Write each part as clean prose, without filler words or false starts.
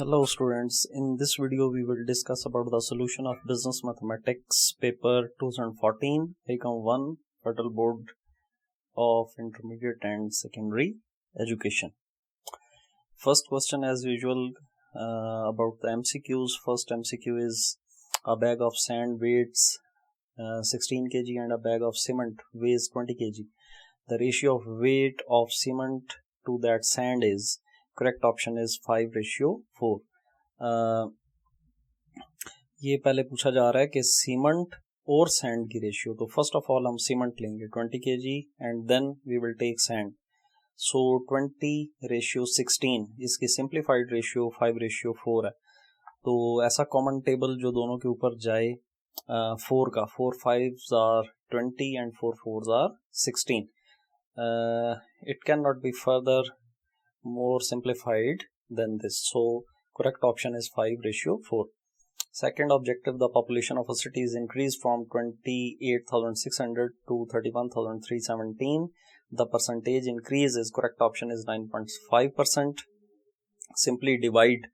Hello students, in this video we will discuss about the solution of Business Mathematics paper 2014 ICom 1 Federal Board of Intermediate and Secondary Education. First question as usual about the MCQs. First MCQ is a bag of sand weighs 16 kg and a bag of cement weighs 20 kg. The ratio of weight of cement to that sand is, correct option is 5:4. ये पहले पूछा जा रहा है कि cement और sand की ratio. तो फर्स्ट ऑफ ऑल हम सीमेंट लेंगे 20 kg and then we will take sand. So 20:16, इसकी सिंप्लीफाइड रेशियो 5:4 है. तो ऐसा कॉमन टेबल जो दोनों के ऊपर जाए 4 का, 4 5s are 20 and 4 4s are 16. It cannot be further more simplified than this. So correct option is 5:4. Second objective, the population of a city is increased from 28,600 to 31,317. The percentage increase is, correct option is 9.5%. Simply divide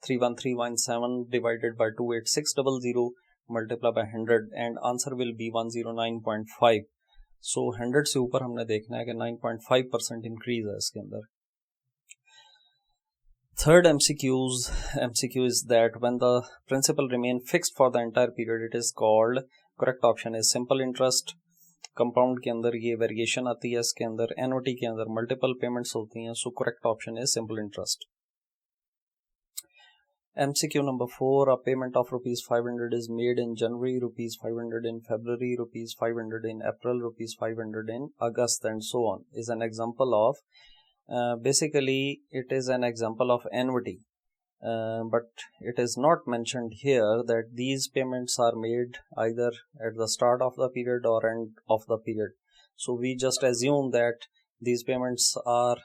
31317 divided by 28600 multiply by 100 and answer will be 109.5. So 100 से ऊपर हमने देखना है कि 9.5% increase है इसके अंदर. Third MCQ is that when the principal remain fixed for the entire period it is called, correct option is simple interest. Compound के अंदर ये वेरिएशन आती है, इसके अंदर एनओटी के अंदर मल्टीपल पेमेंट्स होती हैं. So correct option is simple interest. MCQ number 4, a payment of ₹500 is made in January, ₹500 in February, ₹500 in April, ₹500 in August and so on is an example of, basically it is an example of annuity, but it is not mentioned here that these payments are made either at the start of the period or end of the period. So we just assume that these payments are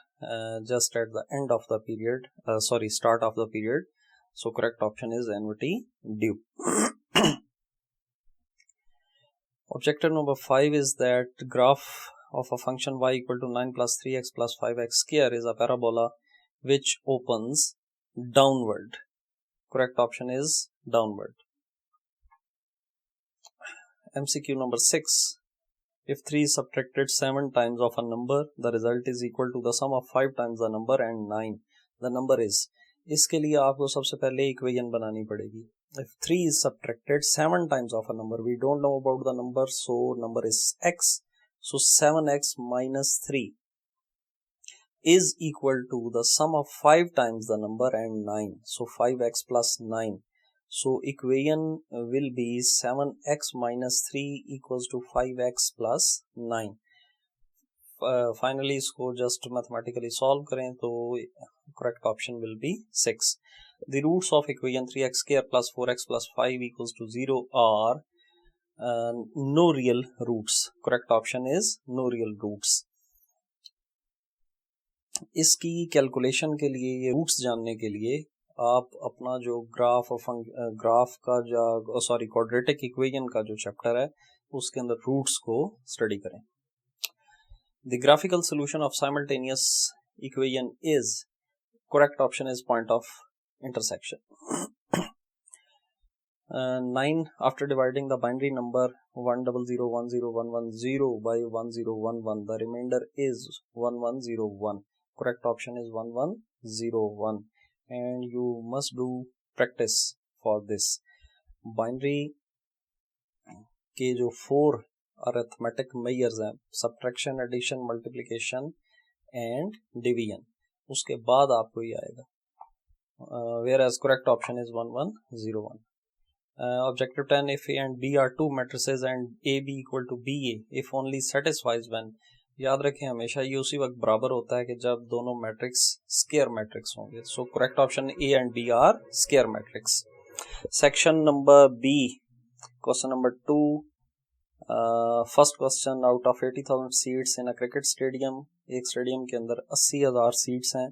just at the end of the period, start of the period. So correct option is annuity due. Objective number 5 is that graph of a function y equal to 9 plus 3x plus 5x square is a parabola which opens downward. Correct option is downward. MCQ number 6. If 3 is subtracted 7 times of a number, the result is equal to the sum of 5 times the number and 9. The number is. इसके लिए आपको सबसे पहले equation बनानी पड़ेगी. If 3 is subtracted 7 times of a number, we don't know about the number, so number is x. So 7x minus 3 is equal to the sum of 5 times the number and 9. So 5x plus 9. So equation will be 7x minus 3 equals to 5x plus 9. Finally इसको just mathematically solve करें तो correct option will be 6. The roots of equation 3x square plus 4x plus 5 equals to 0 are no real roots. Correct option is no real roots. इसकी calculation के लिए, ये roots जानने के लिए आप अपना जो ग्राफ का जो क्वाड्रेटिक इक्वेशन का जो चैप्टर है उसके अंदर रूट्स को स्टडी करें. The graphical solution of simultaneous equation is, correct option is point of intersection. 9, after dividing the binary number 100101110 by 1011, the remainder is 1101. Correct option is 1101 and you must do practice for this. Binary के जो 4 arithmetic measures हैं, subtraction, addition, multiplication and division, उसके बाद आपको ये आएगा. Whereas correct option is 1101. Objective 10, if A and B are two matrices and AB equal to BA, if only satisfies when. याद रखें हमेशा ये उसी वक्त बराबर होता है कि जब दोनों मैट्रिक्स स्केयर मैट्रिक्स होंगे. So correct option A and B are square matrix. Section number B, question number 2. First question, out of 80,000 seats in a cricket stadium, एक स्टेडियम के अंदर 80,000 सीट्स हैं.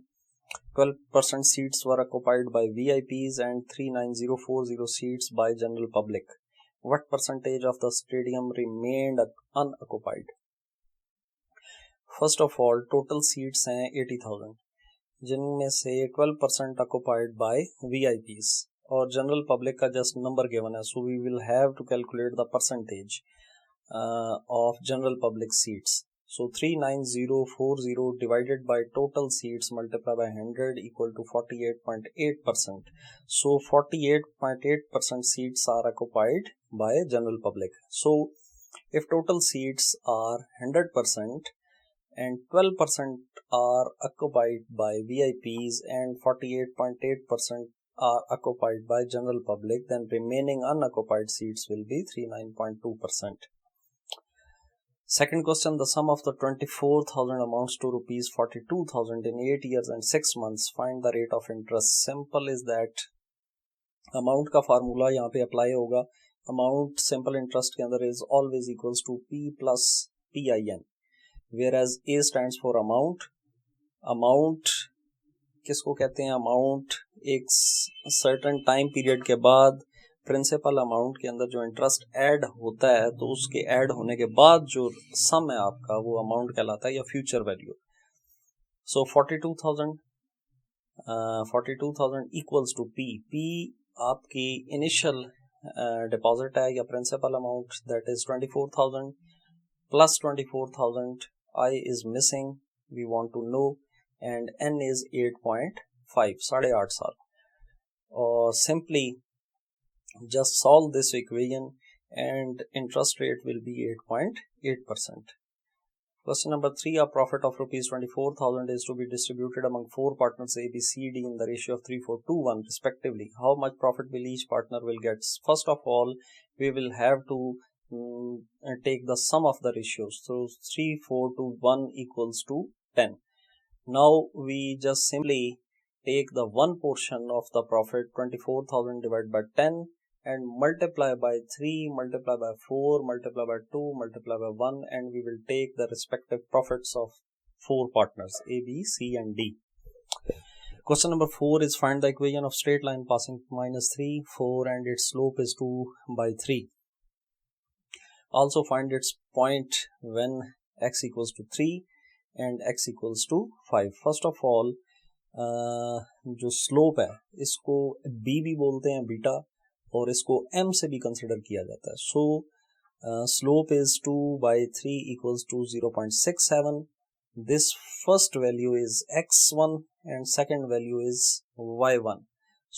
12% seats were occupied by VIPs and 39040 seats by general public. What percentage of the stadium remained unoccupied? First of all, total seats हैं 80,000. जिनमें से 12% occupied by VIPs और general public का just number given है. So we will have to calculate the percentage of general public seats. So 39040 divided by total seats multiplied by 100 equal to 48.8%. So 48.8% seats are occupied by general public. So if total seats are 100% and 12% are occupied by VIPs and 48.8% are occupied by general public, then remaining unoccupied seats will be 39.2%. Second question, the sum of the 24,000 amounts to rupees 42,000 in 8 years and 6 months. Find the rate of interest. Simple is that amount का formula यहाँ पे apply होगा. Amount simple interest के अंदर is always equals to P plus PIN, whereas A stands for amount. Amount किसको कहते हैं? Amount एक certain time period के बाद प्रिंसिपल अमाउंट के अंदर जो इंटरेस्ट ऐड होता है, तो उसके ऐड होने के बाद जो सम है आपका, वो अमाउंट कहलाता है या फ्यूचर वैल्यू. सो 42,000 इक्वल्स टू पी. पी आपकी इनिशियल डिपॉजिट है या principal amount, that is 24,000 plus 24,000. I is missing, we want to know, and n is 8.5, 8.5 साल. और simply just solve this equation and interest rate will be 8.8%. Question number 3, a profit of rupees 24,000 is to be distributed among 4 partners A, B, C, D in the ratio of 3:4:1 respectively. How much profit will each partner will get? First of all, we will have to take the sum of the ratios. So 3:4:1 equals to 10. Now we just simply take the one portion of the profit, 24,000 divided by 10, and multiply by 3, multiply by 4, multiply by 2, multiply by 1, and we will take the respective profits of 4 partners A, B, C and D. Question number 4 is find the equation of straight line passing -3, 4 and its slope is 2/3. Also find its point when x equals to 3 and x equals to 5. First of all, जो slope है इसको b भी बोलते हैं, beta, और इसको m से भी कंसिडर किया जाता है. So slope is 2/3 equals to 0.67. This first value is x1 and second value is y1.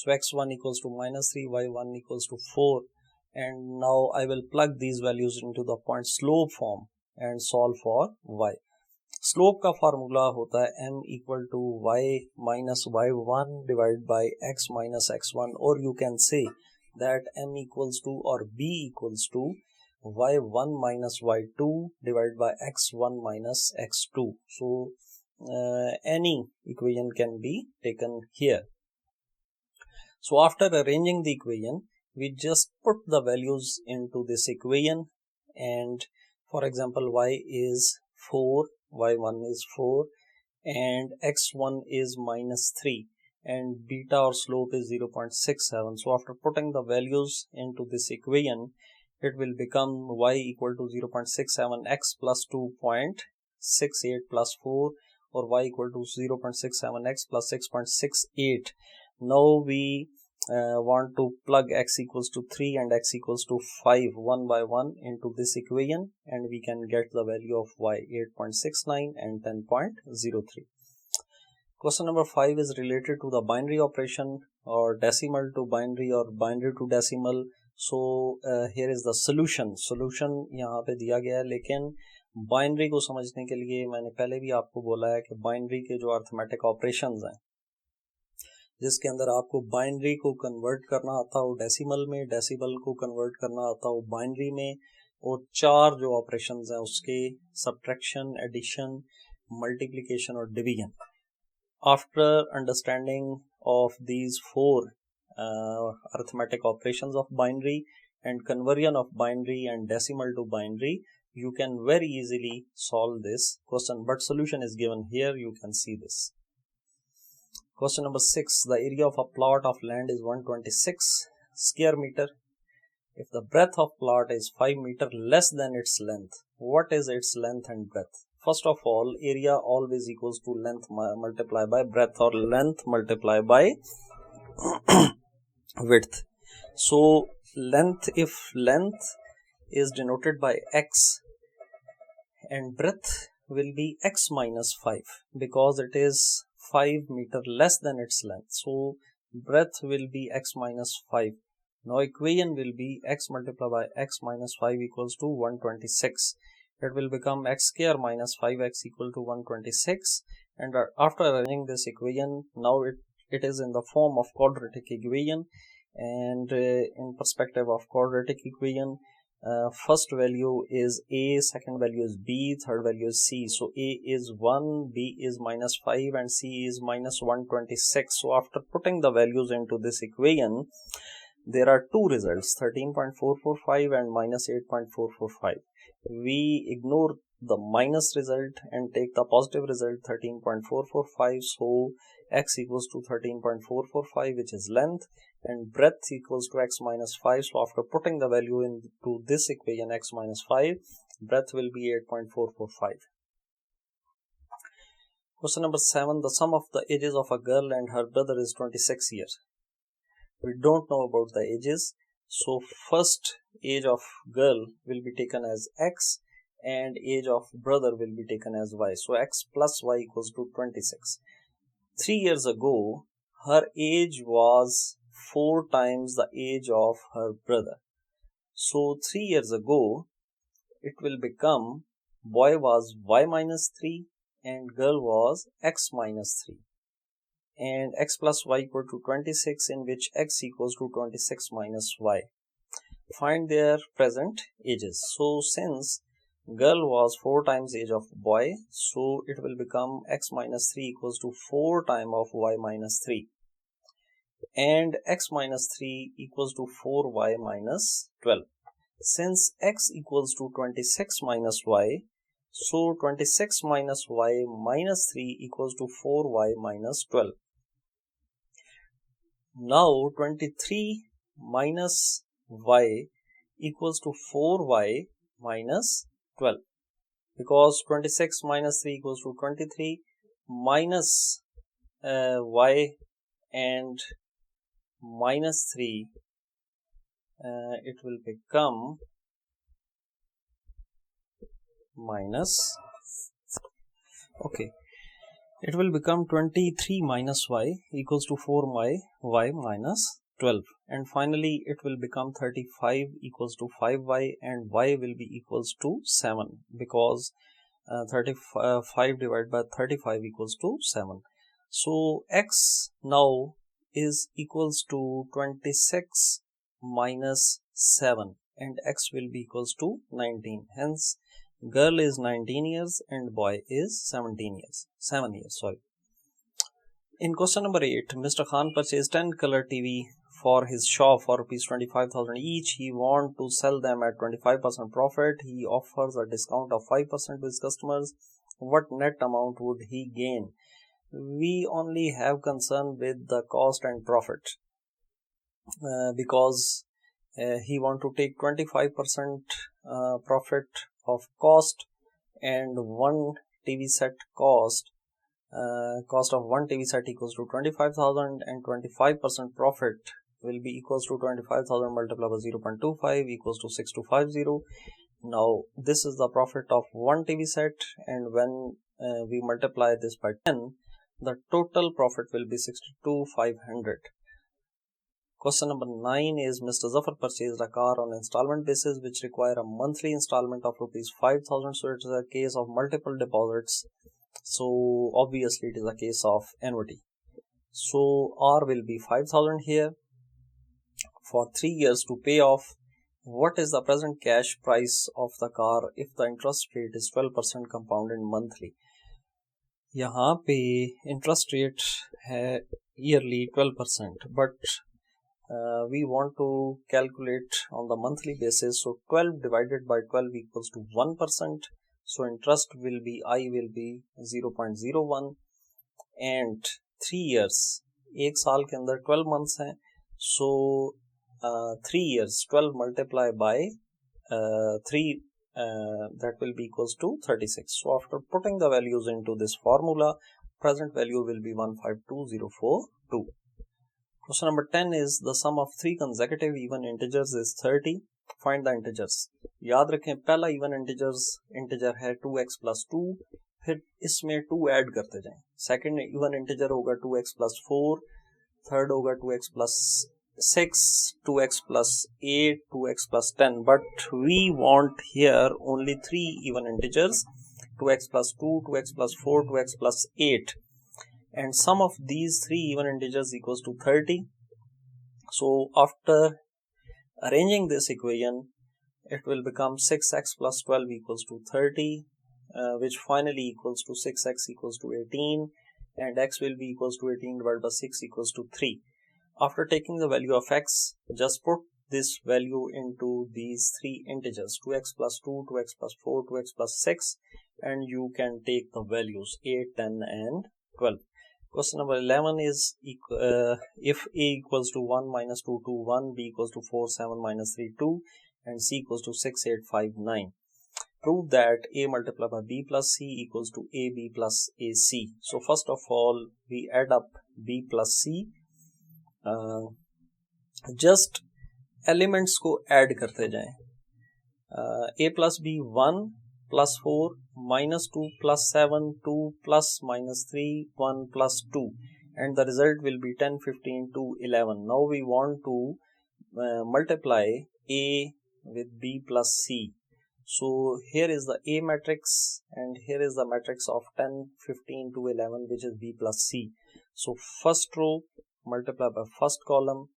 So x1 equals to -3, y1 equals to 4, and now I will plug these values into the point slope form and solve for y. Slope का formula होता है m equal to y minus y1 divide by x minus x1, और you can say that m equals to or b equals to y1 minus y2 divided by x1 minus x2. So any equation can be taken here. So after arranging the equation, we just put the values into this equation, and for example y is 4, y1 is 4 and x1 is -3 and beta or slope is 0.67. So after putting the values into this equation, it will become y equal to 0.67 x plus 2.68 plus 4, or y equal to 0.67 x plus 6.68. Now we want to plug x equals to 3 and x equals to 5 one by one into this equation, and we can get the value of y 8.69 and 10.03. Question number 5 is related to the binary operation or decimal to binary or binary to decimal. So here is the solution. Solution यहाँ पे दिया गया है, लेकिन binary को समझने के लिए मैंने पहले भी आपको बोला है कि बाइनरी के जो अर्थमेटिक ऑपरेशंस हैं, जिसके अंदर आपको बाइनरी को कन्वर्ट करना आता हो डेसिमल में, डेसिमल को कन्वर्ट करना आता हो बाइनरी में, और 4 जो ऑपरेशंस हैं उसके सब्ट्रैक्शन, एडिशन, मल्टीप्लिकेशन और division. After understanding of these 4 arithmetic operations of binary and conversion of binary and decimal to binary, you can very easily solve this question, but solution is given here. You can see this. Question number 6, the area of a plot of land is 126 square meter. If the breadth of plot is 5 meter less than its length, what is its length and breadth? first of all, area always equals to length multiplied by breadth or length multiplied by width. So length, if length is denoted by x and breadth will be x minus 5 because it is 5 meter less than its length. So breadth will be x minus 5. Now equation will be x multiplied by x minus 5 equals to 126. It will become x square minus 5x equal to 126, and after arranging this equation, now it is in the form of quadratic equation, and in perspective of quadratic equation, first value is a, second value is b, third value is c. So a is 1, b is minus 5 and c is minus 126. So after putting the values into this equation, there are two results, 13.445 and minus 8.445. We ignore the minus result and take the positive result, 13.445. So x equals to 13.445, which is length, and breadth equals to x minus 5. So after putting the value into this equation, x minus 5, breadth will be 8.445. Question number 7. The sum of the ages of a girl and her brother is 26 years. We don't know about the ages, so first age of girl will be taken as x and age of brother will be taken as y. So x plus y equals to 26. 3 years ago, her age was 4 times the age of her brother. So 3 years ago, it will become boy was y minus 3 and girl was x minus 3. And x plus y equal to 26, in which x equals to 26 minus y. Find their present ages. So since girl was 4 times age of boy, so it will become x minus 3 equals to 4 times of y minus 3. And x minus 3 equals to 4y minus 12. Since x equals to 26 minus y, so 26 minus y minus 3 equals to 4y minus 12. Now 23 minus y equals to 4y minus 12, because 26 minus 3 equals to 23 minus y and minus 3, it will become minus, okay, it will become 23 minus y equals to 4y minus 12, and finally it will become 35 equals to 5y and y will be equals to 7, because 35 divided by 35 equals to 7. So x now is equals to 26 minus 7 and x will be equals to 19. Hence girl is 19 years and boy is 7 years. In question number 8, Mr. Khan purchased 10 color TV for his shop for rupees 25,000 each. He wants to sell them at 25% profit. He offers a discount of 5% to his customers. What net amount would he gain? We only have concern with the cost and profit because he want to take 25% profit of cost, and one TV set cost of one TV set equals to 25,000, and 25% profit will be equals to 25,000 multiplied by 0.25 equals to 6250. Now this is the profit of one TV set, and when we multiply this by 10, the total profit will be 62,500. Question number 9 is Mr. Zafar purchased a car on installment basis which require a monthly installment of rupees 5,000. So it is a case of multiple deposits. So obviously it is a case of annuity. So R will be 5,000 here for 3 years to pay off. What is the present cash price of the car if the interest rate is 12% compounded monthly? यहाँ पे interest rate है yearly 12%, but we want to calculate on the monthly basis. So 12 divided by 12 equals to 1%. So interest will be, I will be 0.01, and 3 years, एक साल के अंदर 12 months हैं. So 3 years, 12 multiplied by 3 that will be equals to 36. So after putting the values into this formula, present value will be 152042. Question number 10 is the sum of three consecutive even integers is 30. Find the integers. याद रखें पहला even integer है 2x plus 2, फिर इसमें 2 add करते जाएं. Second even integer होगा 2x plus 4, third होगा 2x plus 6, 2x plus 8, 2x plus 10. But we want here only three even integers, 2x plus 2, 2x plus 4, 2x plus 8. And sum of these three even integers equals to 30. So after arranging this equation, it will become 6x plus 12 equals to 30, which finally equals to 6x equals to 18, and x will be equals to 18 divided by 6 equals to 3. After taking the value of x, just put this value into these three integers, 2x plus 2, 2x plus 4, 2x plus 6, and you can take the values 8, 10 and 12. Question number 11 is if a equals to 1 minus 2, 2, 1, b equals to 4, 7 minus 3, 2, and c equals to 6, 8, 5, 9. Prove that a multiplied by b plus c equals to ab plus ac. So first of all, we add up b plus c. Just elements को add करते जाएं. A plus b 1 plus 4 minus 2 plus 7 2 plus minus 3 1 plus 2, and the result will be 10 15 2 11. Now we want to multiply a with b plus c. So here is the a matrix and here is the matrix of 10 15 to 11, which is b plus c. So first row multiply by first column,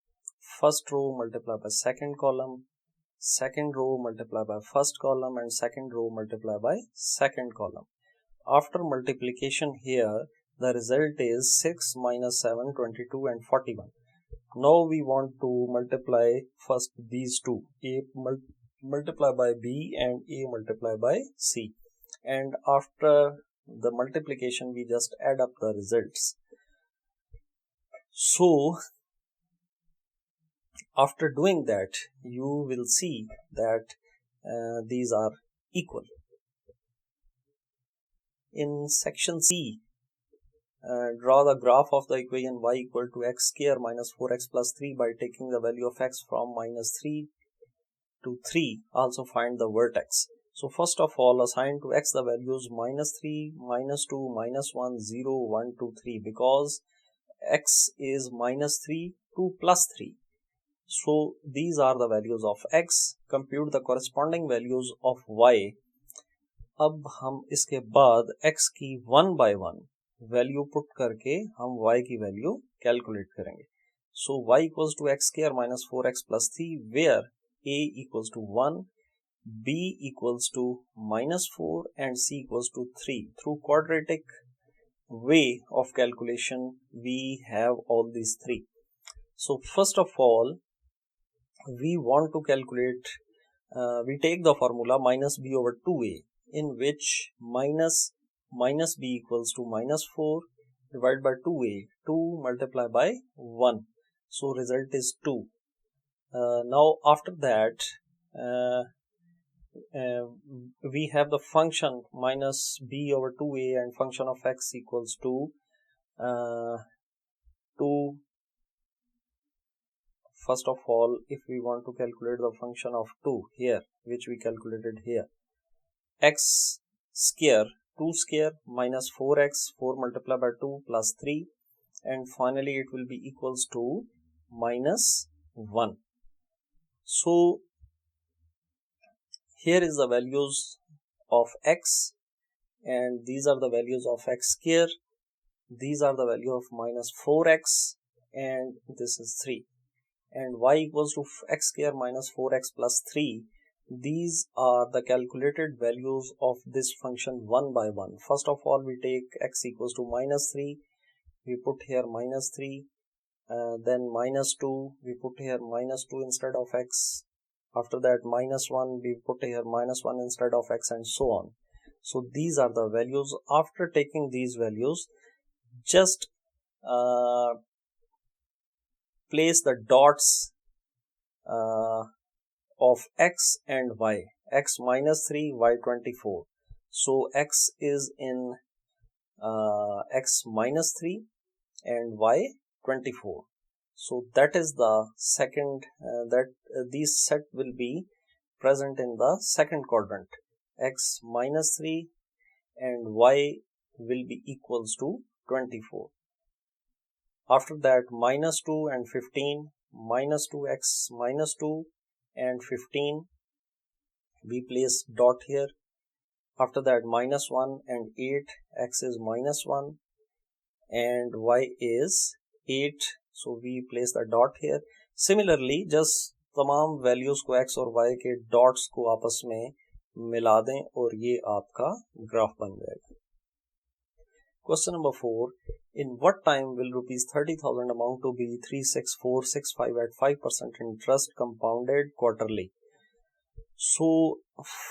first row multiply by second column, second row multiply by first column, and second row multiply by second column. After multiplication here, the result is 6 minus 7, 22 and 41. Now we want to multiply first these two, a multiply by b and a multiply by c, and after the multiplication we just add up the results. So after doing that, you will see that these are equal. In section C, draw the graph of the equation y equal to x square minus 4x plus 3 by taking the value of x from minus 3 to 3. Also find the vertex. So first of all, assign to x the values minus 3, minus 2, minus 1, 0, 1, 2, 3, because x is minus 3 to plus 3. So these are the values of x. Compute the corresponding values of y. अब हम इसके बाद x की 1 by 1 value put करके हम y की value calculate करेंगे. So y equals to x square minus 4x plus 3, where a equals to 1, b equals to minus 4 and c equals to 3. Through quadratic way of calculation, we have all these three. So first of all, we want to calculate, we take the formula minus b over 2a, in which minus b equals to minus 4 divided by 2a, 2 multiplied by 1. So result is 2. Now after that, we have the function minus b over 2a and function of x equals to 2. First of all, if we want to calculate the function of 2 here, which we calculated here, x square, 2 square minus 4x, 4 multiplied by 2 plus 3, and finally it will be equals to minus 1. So here is the values of x, and these are the values of x square, these are the value of minus 4x, and this is 3. And y equals to x square minus 4x plus 3. These are the calculated values of this function 1 by 1. First of all, we take x equals to minus 3. We put here minus 3. Then minus 2. We put here minus 2 instead of x. After that, minus 1. We put here minus 1 instead of x, and so on. So these are the values. After taking these values, just place the dots of x and y, x minus 3, y 24. So x is in x minus 3 and y 24. So that is the second, these set will be present in the second quadrant. X minus 3 and y will be equals to 24. After that, minus 2 and 15, minus 2x minus 2 and 15, we place dot here. After that, minus 1 and 8, x is minus 1 and y is 8, so we place the dot here. Similarly, just तमाम values को x और y के dots को आपस में मिला दें और ये आपका ग्राफ बन जाएगा. Question number 4. In what time will rupees 30,000 amount to be 36465 at 5% interest compounded quarterly? So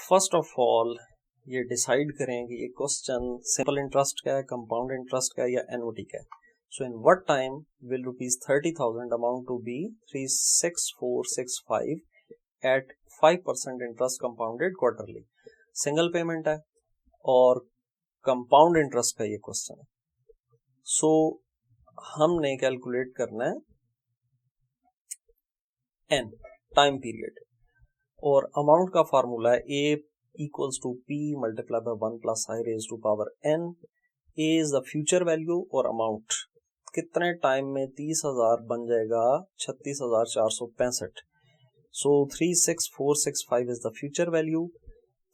first of all ये डिसाइड करें कि ये क्वेश्चन सिंपल इंटरेस्ट का है, कंपाउंड इंटरेस्ट का है या एनुटी का है. So in what time will rupees 30,000 amount to be 36465 at 5% interest compounded quarterly? Single payment है और कंपाउंड इंटरेस्ट का ये क्वेश्चन है. सो हमने कैलकुलेट करना है एन टाइम पीरियड और अमाउंट का फार्मूला है A equals to P multiply by 1 plus i raise to power n. A is the future value और अमाउंट कितने टाइम में 30,000 बन जाएगा 36,465. So 36465 is the future value,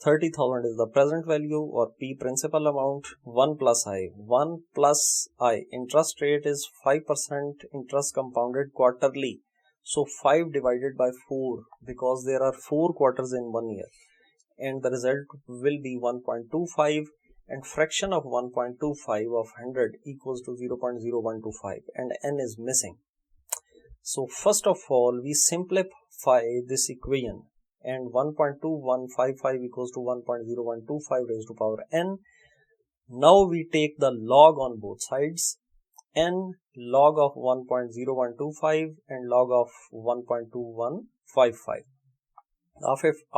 30,000 is the present value or P principal amount, 1 plus I. 1 plus I. Interest rate is 5% interest compounded quarterly. So 5 divided by 4 because there are 4 quarters in 1 year. And the result will be 1.25 and fraction of 1.25 of 100 equals to 0.0125 and N is missing. So first of all we simplify this equation. And 1.2155 equals to 1.0125 raised to power n. Now we take the log on both sides. N log of 1.0125 and log of 1.2155.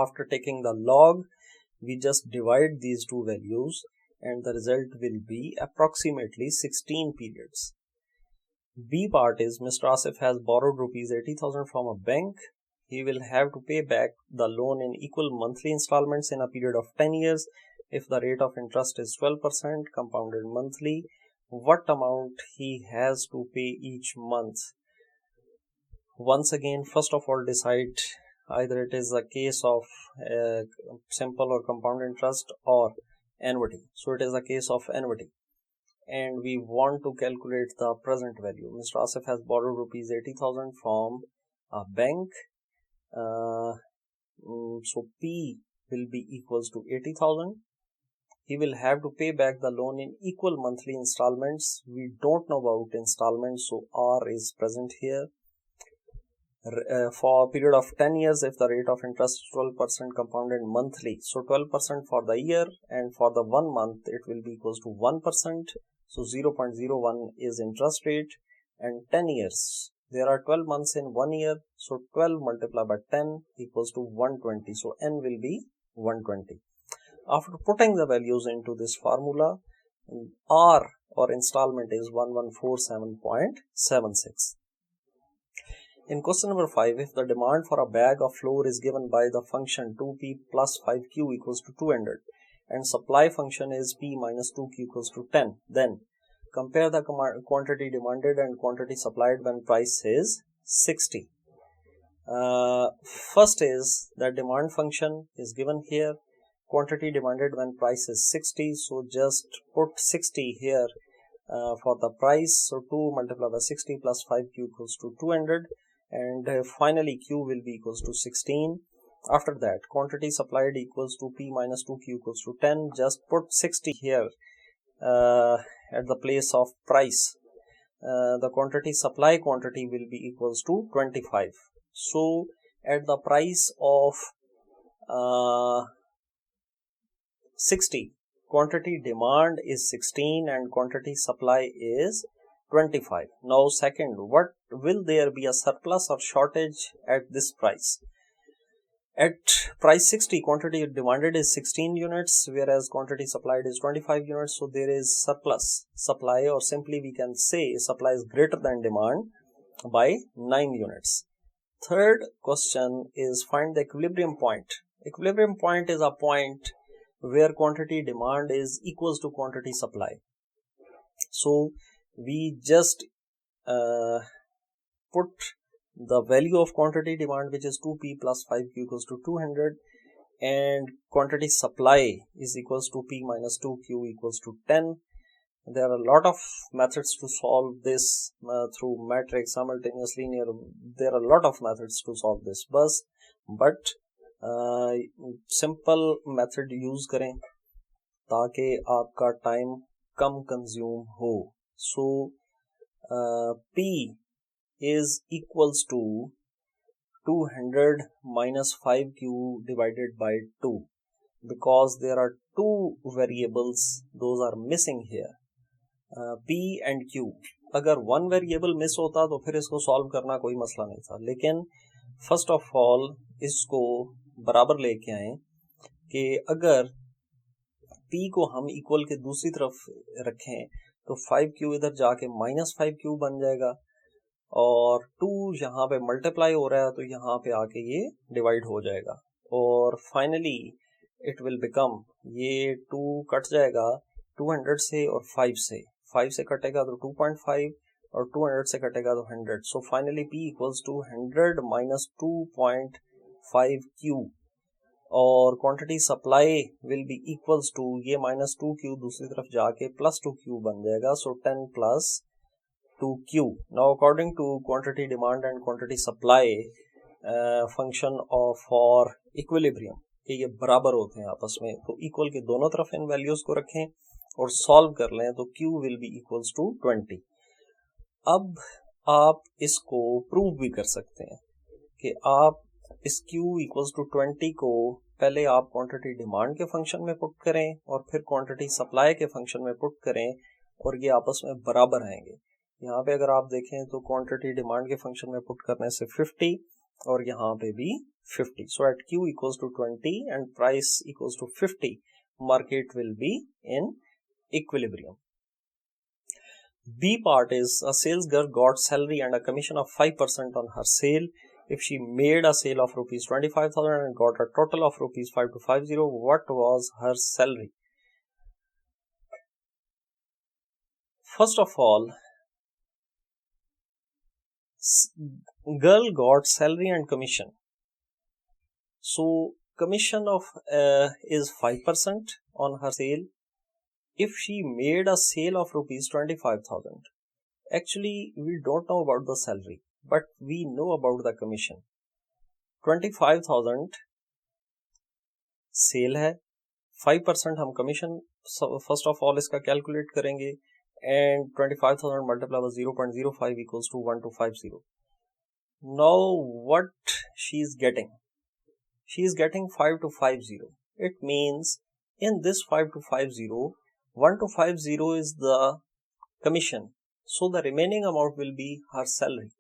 After taking the log, we just divide these two values and the result will be approximately 16 periods. B part is Mr. Asif has borrowed rupees 80,000 from a bank. He will have to pay back the loan in equal monthly installments in a period of 10 years. If the rate of interest is 12% compounded monthly, what amount he has to pay each month? Once again, first of all decide either it is a case of simple or compound interest or annuity. So it is a case of annuity. And we want to calculate the present value. Mr. Asif has borrowed rupees 80,000 from a bank. So P will be equals to 80,000. He will have to pay back the loan in equal monthly installments. We don't know about installments, so R is present here. For a period of 10 years, if the rate of interest is 12% compounded monthly, so 12% for the year and for the 1 month it will be equals to 1%. So 0.01 is interest rate and 10 years. There are 12 months in 1 year, so 12 multiplied by 10 equals to 120. So N will be 120. After putting the values into this formula, R or installment is 1147.76. In question number 5, if the demand for a bag of flour is given by the function 2p plus 5q equals to 200 and supply function is p minus 2q equals to 10, then compare the quantity demanded and quantity supplied when price is 60. First is the demand function is given here. Quantity demanded when price is 60. So just put 60 here for the price. So 2 multiplied by 60 plus 5q equals to 200. And finally q will be equals to 16. After that, quantity supplied equals to p minus 2q equals to 10. Just put 60 here at the place of price. The quantity supply quantity will be equals to 25. So at the price of 60, quantity demand is 16 and quantity supply is 25. Now second, what will there be a surplus or shortage at this price? At price 60, quantity demanded is 16 units, whereas quantity supplied is 25 units. So there is surplus supply, or simply we can say supply is greater than demand by 9 units. Third question is find the equilibrium point. Equilibrium point is a point where quantity demand is equals to quantity supply. So we just put the value of quantity demand, which is 2p plus 5q equals to 200, and quantity supply is equals to p minus 2q equals to 10. There are a lot of methods to solve this through matrix, simultaneous linear. There are a lot of methods to solve this, but simple method use करें ताकि आपका time कम consume हो. So P is equals to 200 minus 5q divided by 2, because there are two variables, those are missing here, P and Q. अगर one variable miss होता तो फिर इसको solve करना कोई मसला नहीं था, लेकिन first of all इसको बराबर लेके आए कि अगर P को हम इक्वल के दूसरी तरफ रखें तो 5q इधर जाके माइनस 5q बन जाएगा, और 2 यहाँ पे मल्टीप्लाई हो रहा है तो यहाँ पे आके ये डिवाइड हो जाएगा, और फाइनली इट विल बिकम, ये 2 कट जाएगा 200 से और 5 से कटेगा तो 2.5 और 200 से कटेगा तो 100. So finally P equals to 100 minus 2.5q, और quantity supply will be equals to, ये माइनस 2q दूसरी तरफ जाके प्लस 2q बन जाएगा, so 10 plus 2q. Now according to quantity demand and quantity supply function of for equilibrium कि ये बराबर होते हैं आपस में, तो इक्वल के दोनों तरफ इन वैल्यूज को रखें और सॉल्व कर लें तो q will be equals to 20. अब आप इसको प्रूव भी कर सकते हैं कि आप इस q इक्वल्स टू 20 को पहले आप क्वांटिटी डिमांड के फंक्शन में पुट करें और फिर क्वांटिटी सप्लाई के फंक्शन में पुट करें, और ये आपस में बराबर आएंगे. यहाँ पे अगर आप देखें तो क्वांटिटी डिमांड के फंक्शन में पुट करने से 50 और यहाँ पे भी 50. So at q equals to 20 and price equals to 50, market will be in equilibrium. B part is a sales girl got salary and a commission of 5% on her sale. If she made a sale of rupees 25,000 and got a total of rupees 5250, what was her salary? First of all, girl got salary and commission. So commission of is 5% on her sale. If she made a sale of rupees 25,000, actually we don't know about the salary, but we know about the commission. 25,000 sale है, 5% हम commission first of all इसका calculate करेंगे, and 25,000 multiply by 0.05 equals to 1250. Now what she is getting? She is getting 5250. It means in this 5250, 1250 is the commission, so the remaining amount will be her salary.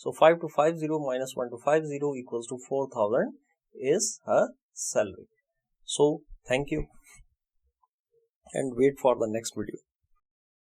So 5250 minus 1250 equals to 4000 is her salary. So thank you and wait for the next video.